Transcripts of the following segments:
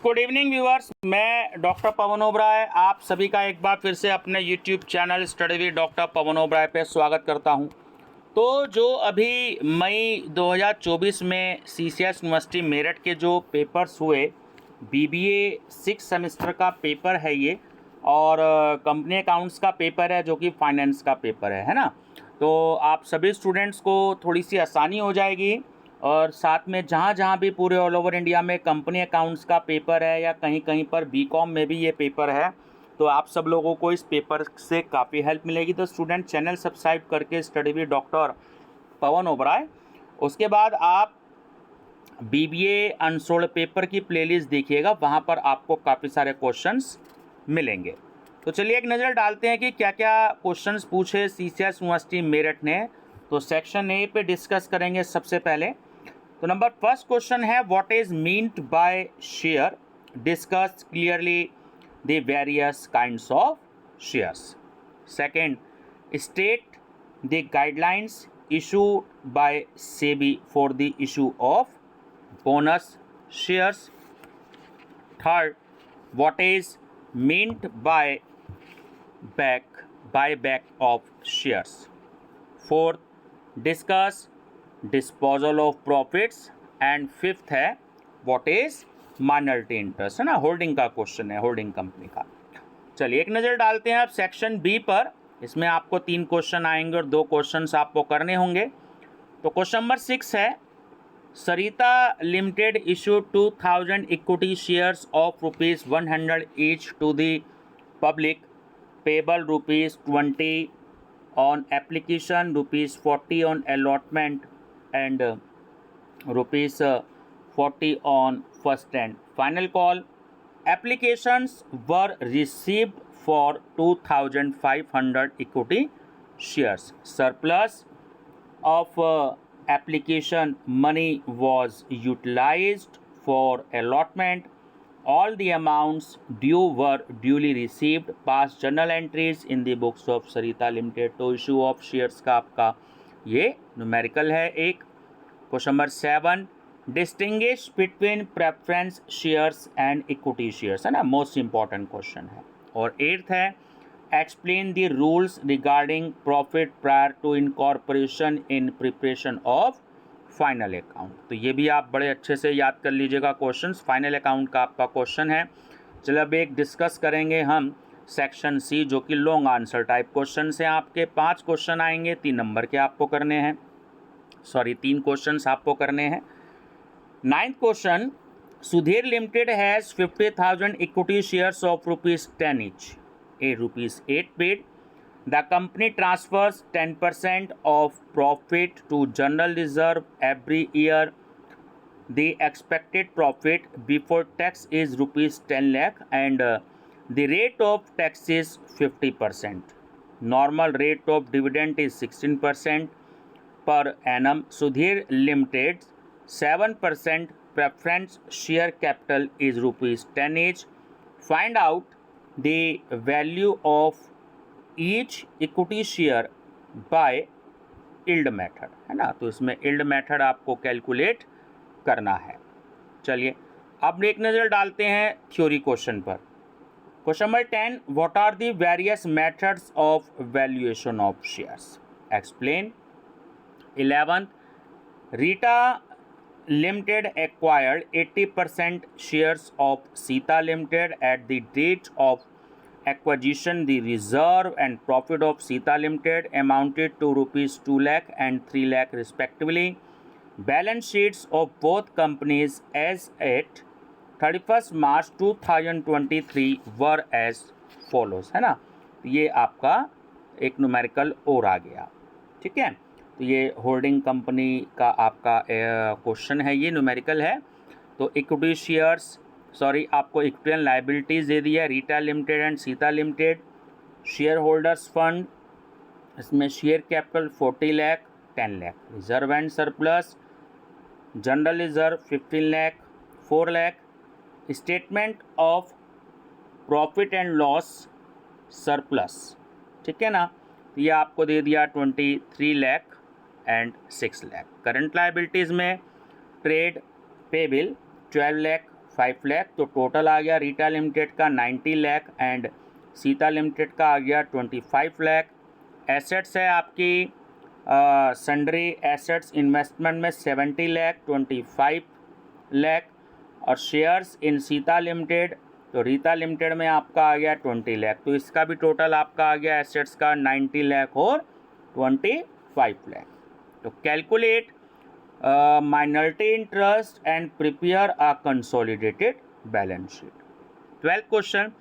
Good evening viewers, मैं doctor Pawan Oberoi आप सभी का एक बार फिर से अपने YouTube channel study with doctor Pawan Oberoi पे स्वागत करता हूं। तो जो अभी मई 2024 में सीसीएस यूनिवर्सिटी मेरठ के जो पेपर्स हुए, बीबीए 6 सेमेस्टर का पेपर है ये, और कंपनी अकाउंट्स का पेपर है जो कि फाइनेंस का पेपर है ना। तो आप सभी स्टूडेंट्स को थोड़ी सी आसानी हो जाएगी, और साथ में जहाँ जहाँ भी पूरे ऑल ओवर इंडिया में कंपनी अकाउंट्स का पेपर है या कहीं कहीं पर बीकॉम में भी ये पेपर है, तो आप सब लोगों को इस पेपर से काफ़ी हेल्प मिलेगी। तो स्टूडेंट चैनल सब्सक्राइब करके study with doctor Pawan Oberoi, उसके बाद आप बीबीए अनसोल्ड पेपर की प्लेलिस्ट देखिएगा, वहाँ पर आपको काफ़ी सारे क्वेश्चंस मिलेंगे। तो चलिए एक नज़र डालते हैं कि क्या क्या क्वेश्चंस पूछे सीसीएस यूनिवर्सिटी मेरठ ने। तो सेक्शन ए पे डिस्कस करेंगे सबसे पहले। तो नंबर फर्स्ट क्वेश्चन है, what is meant by share, discuss clearly the various kinds of shares. Second, state the guidelines issued by SEBI for the issue of bonus shares. Third, what is meant by buyback of shares. Fourth, discuss disposal of profits. And fifth है, what is minority interest, है ना, holding का question है, holding company का। चलिए एक नज़र डालते हैं अब सेक्शन बी पर। इसमें आपको 3 क्वेश्चन आएंगे और 2 क्वेश्चंस आपको करने होंगे। तो क्वेश्चन नंबर 6 है, Sarita limited issue 2000 equity shares of ₹100 each to the public, payable ₹20 on application, ₹40 on allotment and ₹40 on first and final call. Applications were received for 2500 equity shares. Surplus of application money was utilized for allotment. All the amounts due were duly received. Past journal entries in the books of Sarita Limited. तो issue of shares का आपका ये numerical है एक। Question number 7, distinguish between preference shares and equity shares, है ना, most important question है। और 8th है, explain the rules regarding profit prior to incorporation in preparation of final account. तो ये भी आप बड़े अच्छे से याद कर लीजिएगा क्वेश्चंस, फाइनल अकाउंट का आपका क्वेश्चन है। चलो अब एक डिस्कस करेंगे हम सेक्शन सी, जो कि लॉन्ग आंसर टाइप क्वेश्चन हैं। आपके 5 क्वेश्चन आएंगे, 3 नंबर के आपको करने हैं, 3 क्वेश्चंस आपको करने हैं। 9th question, Sudhir limited has 50,000 equity shares of ₹10 each, ₹8 paid. The company transfers 10% of profit to general reserve every year. The expected profit before tax is ₹10 lakh and the rate of tax is 50%. Normal rate of dividend is 16% per annum. Sudhir Limited 7% preference share capital is ₹10 each. Find out the value of each equity share by yield method, है ना। तो इसमें yield method आपको calculate करना है। चलिए अब एक नज़र डालते हैं थ्योरी क्वेश्चन पर। Question number 10, what are the various methods of valuation of shares, explain. 11th, Rita Limited acquired 80% shares of Sita Limited. At the date of acquisition, the reserve and profit of Sita Limited amounted to ₹2 lakh and 3 lakh respectively. Balance sheets of both companies as at 31st March 2023 were as follows, है ना। ये आपका एक numerical और आ गया, ठीक है। तो ये होल्डिंग कंपनी का आपका क्वेश्चन है, ये न्यूमेरिकल है। तो इक्विटी शेयर्स, आपको इक्विटी एंड लाइबिलिटीज़ दे दिया, Rita limited and Sita limited. Share holders fund, इसमें share capital 40 lakh 10 lakh, reserve and surplus, general reserve 15 lakh 4 lakh, statement of profit and loss surplus, ठीक है ना। तो ये आपको दे दिया 23 lakh and 6 lakh. Current liabilities में ट्रेड पेबिल 12 लाख 5 लाख। तो टोटल आ गया रीटा लिमिटेड का 90 लाख एंड सीता लिमिटेड का आ गया 25 लाख। एसेट्स है आपकी सन्ड्री एसेट्स इन्वेस्टमेंट में 70 लाख 25 लाख। और शेयर्स इन सीता लिमिटेड, तो रीता लिमिटेड में आपका आ गया 20 लाख। तो इसका भी टोटल आपका आ गया एसेट्स का 90 लाख और 25 लाख। तो calculate minority interest and prepare a consolidated balance sheet. 12th question,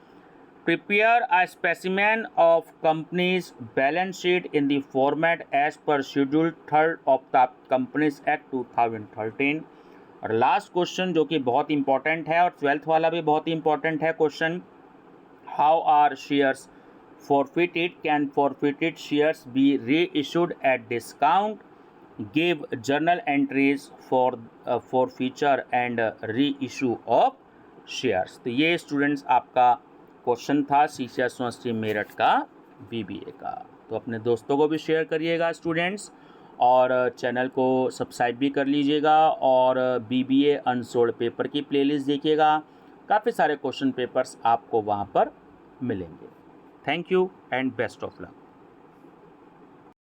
prepare a specimen of company's balance sheet in the format as per schedule 3rd of the Companies Act 2013। और last question जो कि बहुत important है और 12th वाला भी बहुत important है question, how are shares forfeited, can forfeited shares be reissued at discount, give journal entries for forfeiture and reissue of shares। तो ये स्टूडेंट्स आपका क्वेश्चन था CCS यूनिवर्सिटी मेरठ का BBA का। तो अपने दोस्तों को भी शेयर करिएगा स्टूडेंट्स, और चैनल को सब्सक्राइब भी कर लीजिएगा, और BBA अनसोल्ड पेपर की प्लेलिस्ट देखिएगा, काफ़ी सारे क्वेश्चन पेपर्स आपको वहाँ पर मिलेंगे। Thank you and best of luck.